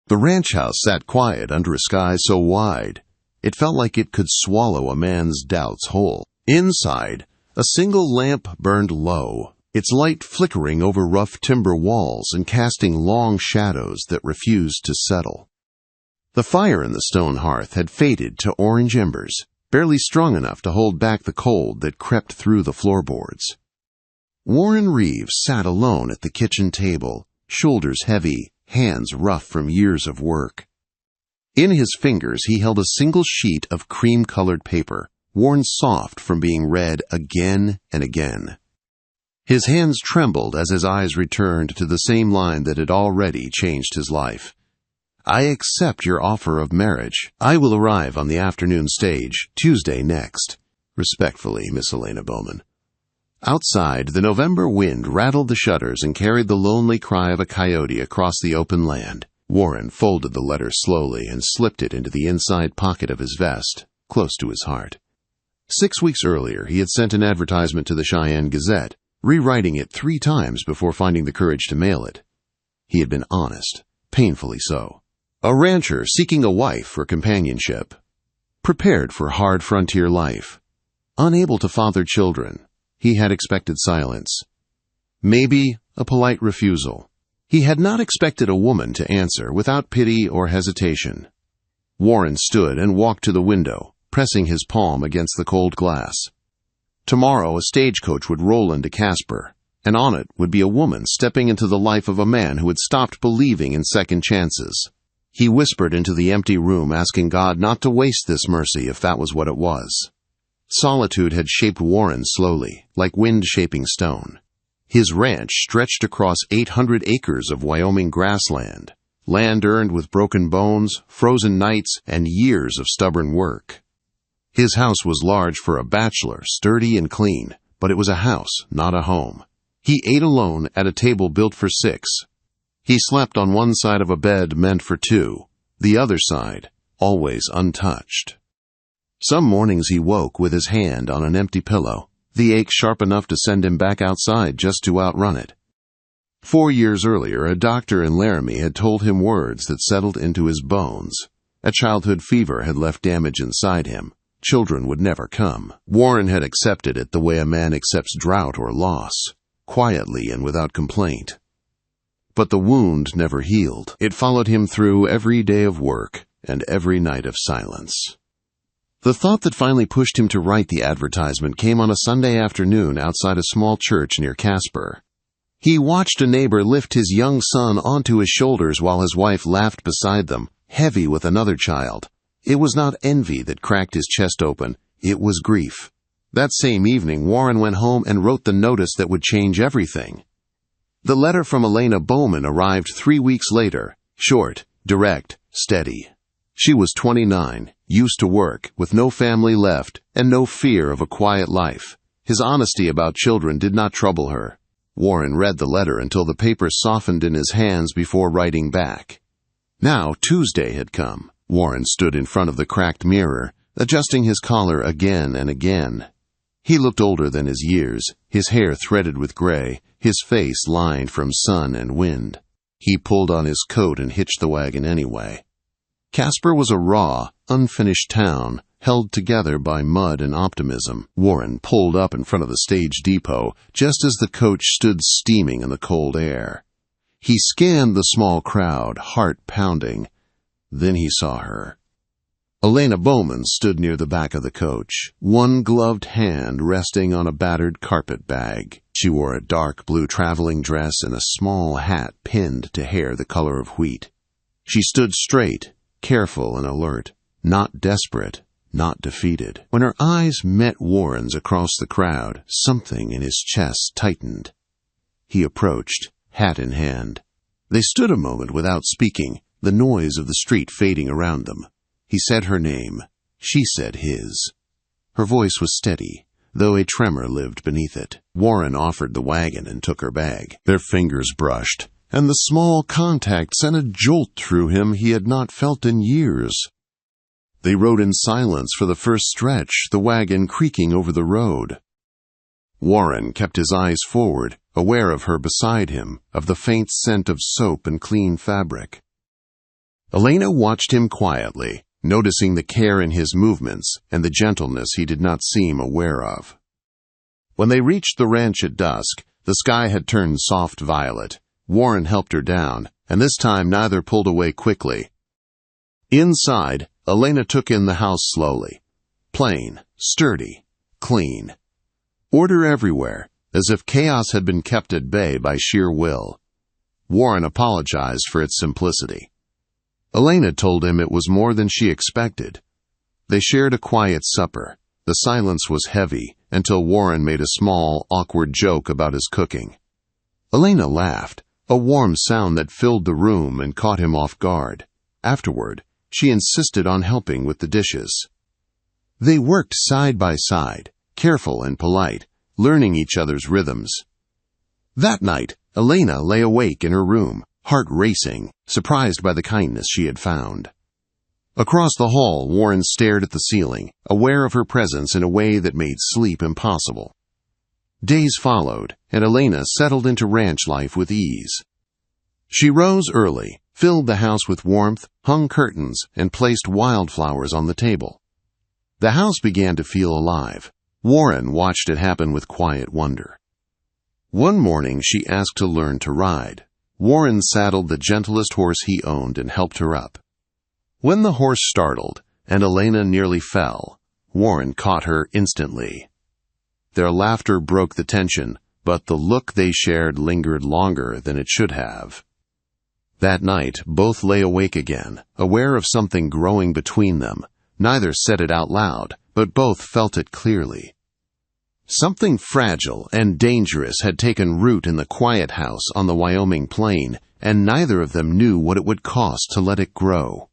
The ranch house sat quiet under a sky so wide, it felt like it could swallow a man's doubts whole. Inside, a single lamp burned low, its light flickering over rough timber walls and casting long shadows that refused to settle. The fire in the stone hearth had faded to orange embers, barely strong enough to hold back the cold that crept through the floorboards. Warren Reeves sat alone at the kitchen table, shoulders heavy, hands rough from years of work. In his fingers he held a single sheet of cream-colored paper, worn soft from being read again and again. His hands trembled as his eyes returned to the same line that had already changed his life. "I accept your offer of marriage. I will arrive on the afternoon stage, Tuesday next. Respectfully, Miss Elena Bowman." Outside, the November wind rattled the shutters and carried the lonely cry of a coyote across the open land. Warren folded the letter slowly and slipped it into the inside pocket of his vest, close to his heart. 6 weeks earlier, he had sent an advertisement to the Cheyenne Gazette, rewriting it 3 times before finding the courage to mail it. He had been honest, painfully so. A rancher seeking a wife for companionship, prepared for hard frontier life, unable to father children. He had expected silence. Maybe a polite refusal. He had not expected a woman to answer without pity or hesitation. Warren stood and walked to the window, pressing his palm against the cold glass. Tomorrow a stagecoach would roll into Casper, and on it would be a woman stepping into the life of a man who had stopped believing in second chances. He whispered into the empty room, asking God not to waste this mercy if that was what it was. Solitude had shaped Warren slowly, like wind shaping stone. His ranch stretched across 800 acres of Wyoming grassland, land earned with broken bones, frozen nights, and years of stubborn work. His house was large for a bachelor, sturdy and clean, but it was a house, not a home. He ate alone at a table built for 6. He slept on one side of a bed meant for 2, the other side always untouched. Some mornings he woke with his hand on an empty pillow, the ache sharp enough to send him back outside just to outrun it. 4 years earlier, a doctor in Laramie had told him words that settled into his bones. A childhood fever had left damage inside him. Children would never come. Warren had accepted it the way a man accepts drought or loss, quietly and without complaint. But the wound never healed. It followed him through every day of work and every night of silence. The thought that finally pushed him to write the advertisement came on a Sunday afternoon outside a small church near Casper. He watched a neighbor lift his young son onto his shoulders while his wife laughed beside them, heavy with another child. It was not envy that cracked his chest open, it was grief. That same evening, Warren went home and wrote the notice that would change everything. The letter from Elena Bowman arrived 3 weeks later, short, direct, steady. She was 29, used to work, with no family left, and no fear of a quiet life. His honesty about children did not trouble her. Warren read the letter until the paper softened in his hands before writing back. Now Tuesday had come. Warren stood in front of the cracked mirror, adjusting his collar again and again. He looked older than his years, his hair threaded with gray, his face lined from sun and wind. He pulled on his coat and hitched the wagon anyway. Casper was a raw, unfinished town, held together by mud and optimism. Warren pulled up in front of the stage depot, just as the coach stood steaming in the cold air. He scanned the small crowd, heart pounding. Then he saw her. Elena Bowman stood near the back of the coach, one gloved hand resting on a battered carpet bag. She wore a dark blue traveling dress and a small hat pinned to hair the color of wheat. She stood straight, careful and alert, not desperate, not defeated. When her eyes met Warren's across the crowd, something in his chest tightened. He approached, hat in hand. They stood a moment without speaking, the noise of the street fading around them. He said her name. She said his. Her voice was steady, though a tremor lived beneath it. Warren offered the wagon and took her bag. Their fingers brushed, and the small contact sent a jolt through him he had not felt in years. They rode in silence for the first stretch, the wagon creaking over the road. Warren kept his eyes forward, aware of her beside him, of the faint scent of soap and clean fabric. Elena watched him quietly, noticing the care in his movements and the gentleness he did not seem aware of. When they reached the ranch at dusk, the sky had turned soft violet. Warren helped her down, and this time neither pulled away quickly. Inside, Elena took in the house slowly. Plain, sturdy, clean. Order everywhere, as if chaos had been kept at bay by sheer will. Warren apologized for its simplicity. Elena told him it was more than she expected. They shared a quiet supper. The silence was heavy until Warren made a small, awkward joke about his cooking. Elena laughed, a warm sound that filled the room and caught him off guard. Afterward, she insisted on helping with the dishes. They worked side by side, careful and polite, learning each other's rhythms. That night, Elena lay awake in her room, heart racing, surprised by the kindness she had found. Across the hall, Warren stared at the ceiling, aware of her presence in a way that made sleep impossible. Days followed, and Elena settled into ranch life with ease. She rose early, filled the house with warmth, hung curtains, and placed wildflowers on the table. The house began to feel alive. Warren watched it happen with quiet wonder. One morning she asked to learn to ride. Warren saddled the gentlest horse he owned and helped her up. When the horse startled, and Elena nearly fell, Warren caught her instantly. Their laughter broke the tension, but the look they shared lingered longer than it should have. That night, both lay awake again, aware of something growing between them. Neither said it out loud, but both felt it clearly. Something fragile and dangerous had taken root in the quiet house on the Wyoming plain, and neither of them knew what it would cost to let it grow.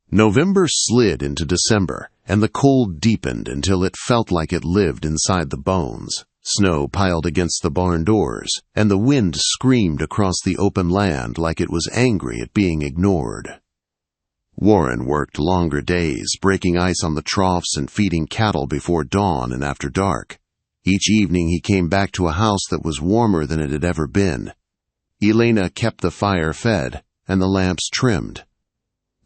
November slid into December, and the cold deepened until it felt like it lived inside the bones. Snow piled against the barn doors, and the wind screamed across the open land like it was angry at being ignored. Warren worked longer days, breaking ice on the troughs and feeding cattle before dawn and after dark. Each evening he came back to a house that was warmer than it had ever been. Elena kept the fire fed and the lamps trimmed.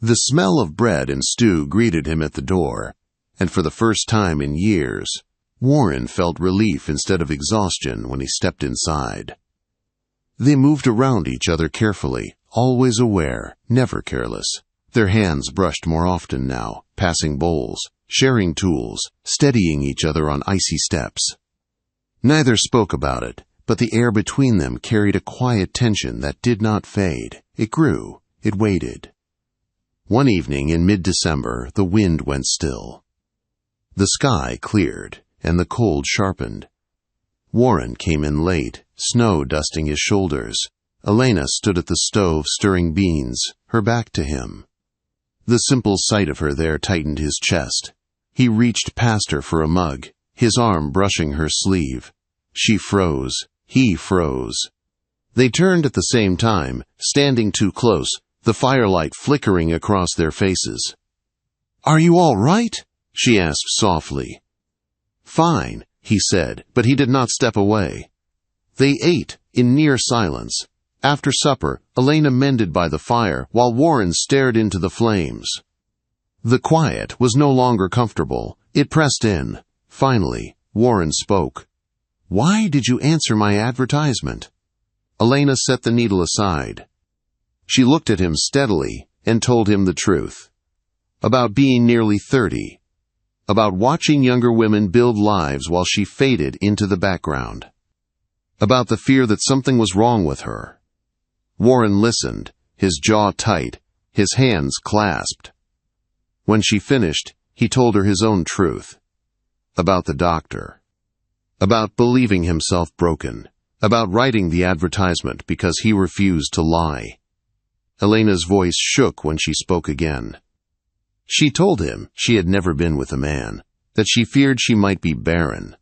The smell of bread and stew greeted him at the door, and for the first time in years, Warren felt relief instead of exhaustion when he stepped inside. They moved around each other carefully, always aware, never careless. Their hands brushed more often now, passing bowls, sharing tools, steadying each other on icy steps. Neither spoke about it, but the air between them carried a quiet tension that did not fade. It grew. It waited. One evening in mid-December, the wind went still. The sky cleared, and the cold sharpened. Warren came in late, snow dusting his shoulders. Elena stood at the stove stirring beans, her back to him. The simple sight of her there tightened his chest. He reached past her for a mug, his arm brushing her sleeve. She froze. He froze. They turned at the same time, standing too close, the firelight flickering across their faces. "Are you all right?" she asked softly. "Fine," he said, but he did not step away. They ate, in near silence. After supper, Elena mended by the fire, while Warren stared into the flames. The quiet was no longer comfortable. It pressed in. Finally, Warren spoke. "Why did you answer my advertisement?" Elena set the needle aside. She looked at him steadily and told him the truth. About being nearly 30. About watching younger women build lives while she faded into the background. About the fear that something was wrong with her. Warren listened, his jaw tight, his hands clasped. When she finished, he told her his own truth. About the doctor. About believing himself broken. About writing the advertisement because he refused to lie. Elena's voice shook when she spoke again. She told him she had never been with a man, that she feared she might be barren.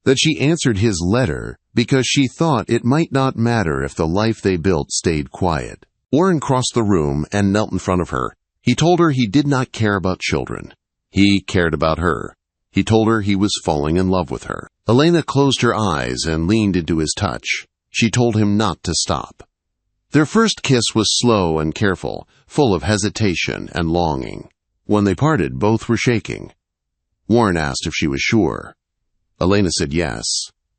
That she answered his letter because she thought it might not matter if the life they built stayed quiet. Warren crossed the room and knelt in front of her. He told her he did not care about children. He cared about her. He told her he was falling in love with her. Elena closed her eyes and leaned into his touch. She told him not to stop. Their first kiss was slow and careful, full of hesitation and longing. When they parted, both were shaking. Warren asked if she was sure. Elena said yes.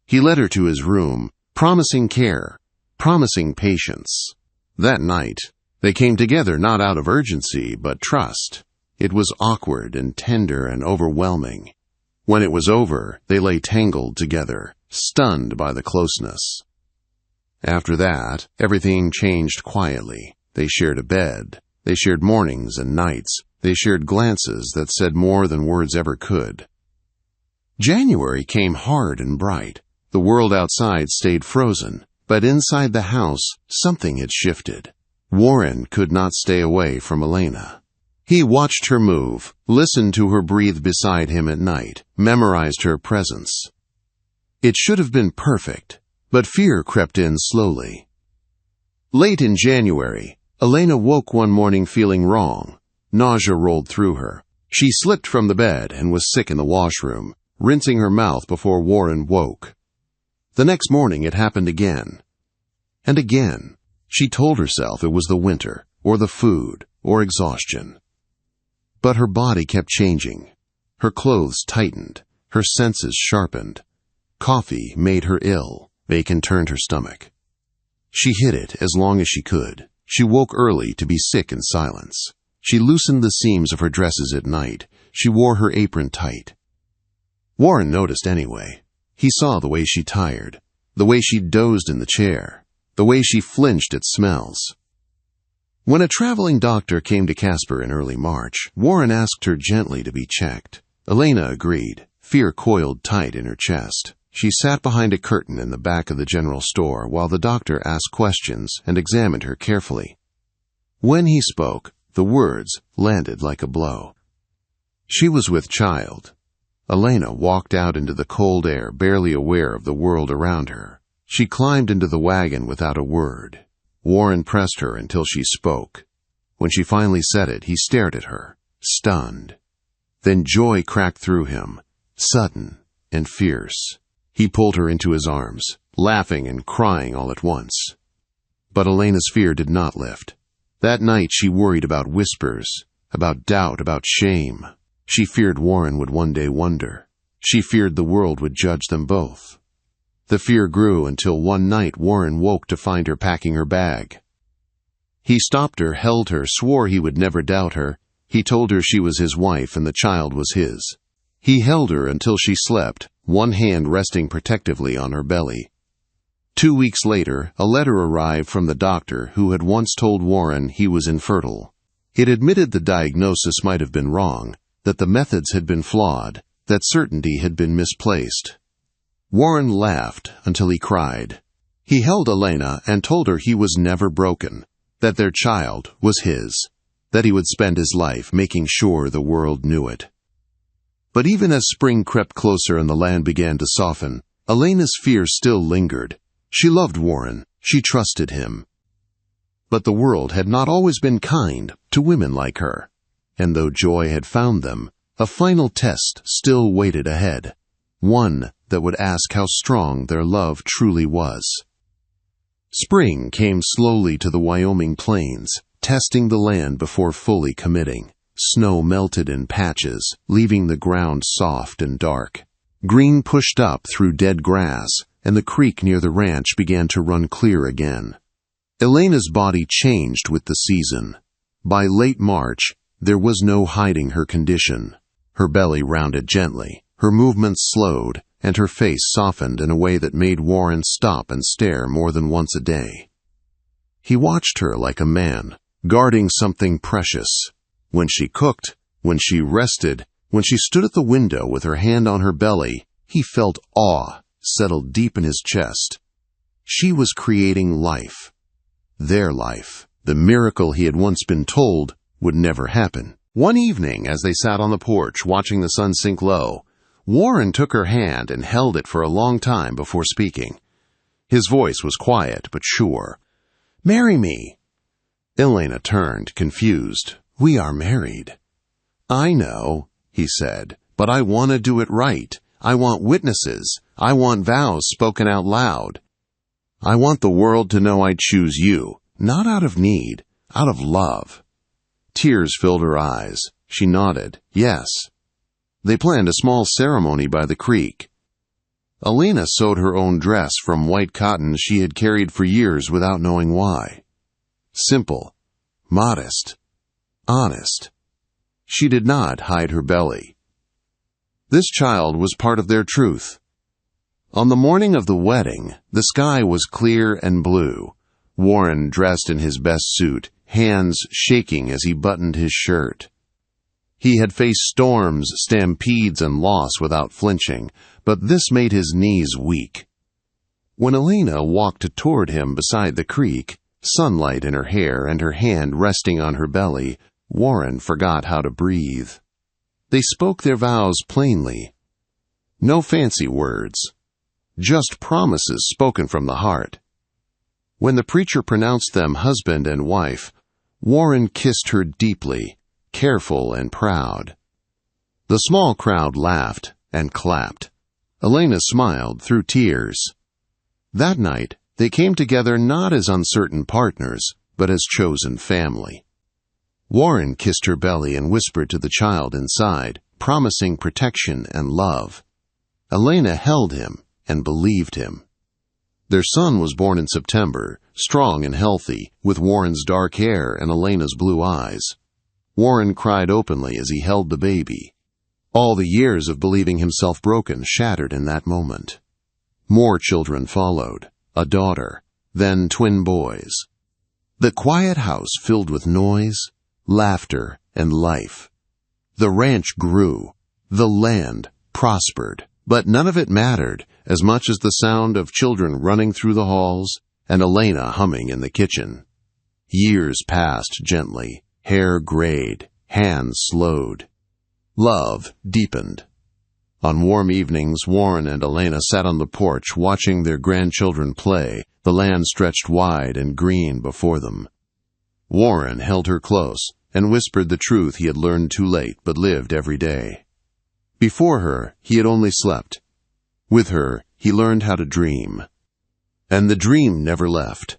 He led her to his room, promising care, promising patience. That night, they came together not out of urgency, but trust. It was awkward and tender and overwhelming. When it was over, they lay tangled together, stunned by the closeness. After that, everything changed quietly. They shared a bed. They shared mornings and nights. They shared glances that said more than words ever could. January came hard and bright. The world outside stayed frozen, but inside the house, something had shifted. Warren could not stay away from Elena. He watched her move, listened to her breathe beside him at night, memorized her presence. It should have been perfect, but fear crept in slowly. Late in January, Elena woke one morning feeling wrong. Nausea rolled through her. She slipped from the bed and was sick in the washroom, rinsing her mouth before Warren woke. The next morning it happened again. And again. She told herself it was the winter, or the food, or exhaustion. But her body kept changing. Her clothes tightened. Her senses sharpened. Coffee made her ill. Bacon turned her stomach. She hid it as long as she could. She woke early to be sick in silence. She loosened the seams of her dresses at night. She wore her apron tight. Warren noticed anyway. He saw the way she tired, the way she dozed in the chair, the way she flinched at smells. When a traveling doctor came to Casper in early March, Warren asked her gently to be checked. Elena agreed. Fear coiled tight in her chest. She sat behind a curtain in the back of the general store while the doctor asked questions and examined her carefully. When he spoke, the words landed like a blow. She was with child. Elena walked out into the cold air, barely aware of the world around her. She climbed into the wagon without a word. Warren pressed her until she spoke. When she finally said it, he stared at her, stunned. Then joy cracked through him, sudden and fierce. He pulled her into his arms, laughing and crying all at once. But Elena's fear did not lift. That night she worried about whispers, about doubt, about shame. She feared Warren would one day wonder. She feared the world would judge them both. The fear grew until one night Warren woke to find her packing her bag. He stopped her, held her, swore he would never doubt her. He told her she was his wife and the child was his. He held her until she slept, one hand resting protectively on her belly. 2 weeks later, a letter arrived from the doctor who had once told Warren he was infertile. It admitted the diagnosis might have been wrong, that the methods had been flawed, that certainty had been misplaced. Warren laughed until he cried. He held Elena and told her he was never broken, that their child was his, that he would spend his life making sure the world knew it. But even as spring crept closer and the land began to soften, Elena's fear still lingered. She loved Warren. She trusted him. But the world had not always been kind to women like her. And though joy had found them, a final test still waited ahead. One that would ask how strong their love truly was. Spring came slowly to the Wyoming plains, testing the land before fully committing. Snow melted in patches, leaving the ground soft and dark. Green pushed up through dead grass, and the creek near the ranch began to run clear again. Elena's body changed with the season. By late March, there was no hiding her condition. Her belly rounded gently, her movements slowed, and her face softened in a way that made Warren stop and stare more than once a day. He watched her like a man, guarding something precious. When she cooked, when she rested, when she stood at the window with her hand on her belly, he felt awe settled deep in his chest. She was creating life. Their life. The miracle he had once been told would never happen. One evening, as they sat on the porch watching the sun sink low, Warren took her hand and held it for a long time before speaking. His voice was quiet but sure. "Marry me." Elena turned, confused. "We are married." "I know," he said, "but I want to do it right. I want witnesses. I want vows spoken out loud. I want the world to know I choose you, Not out of need, out of love. Tears filled her eyes. She nodded, yes. They planned a small ceremony by the creek. Elena sewed her own dress from white cotton she had carried for years without knowing why. Simple, modest, honest. She did not hide her belly. This child was part of their truth. On the morning of the wedding, the sky was clear and blue. Warren dressed in his best suit, hands shaking as he buttoned his shirt. He had faced storms, stampedes, and loss without flinching, but this made his knees weak. When Elena walked toward him beside the creek, sunlight in her hair and her hand resting on her belly, Warren forgot how to breathe. They spoke their vows plainly. No fancy words, just promises spoken from the heart. When the preacher pronounced them husband and wife, Warren kissed her deeply, careful and proud. The small crowd laughed and clapped. Elena smiled through tears. That night, they came together not as uncertain partners, but as chosen family. Warren kissed her belly and whispered to the child inside, promising protection and love. Elena held him and believed him. Their son was born in September, strong and healthy, with Warren's dark hair and Elena's blue eyes. Warren cried openly as he held the baby. All the years of believing himself broken shattered in that moment. More children followed, a daughter, then twin boys. The quiet house filled with noise, laughter, and life. The ranch grew. The land prospered. But none of it mattered as much as the sound of children running through the halls and Elena humming in the kitchen. Years passed gently, hair grayed, hands slowed. Love deepened. On warm evenings, Warren and Elena sat on the porch watching their grandchildren play, the land stretched wide and green before them. Warren held her close and whispered the truth he had learned too late but lived every day. Before her, he had only slept. With her, he learned how to dream. And the dream never left.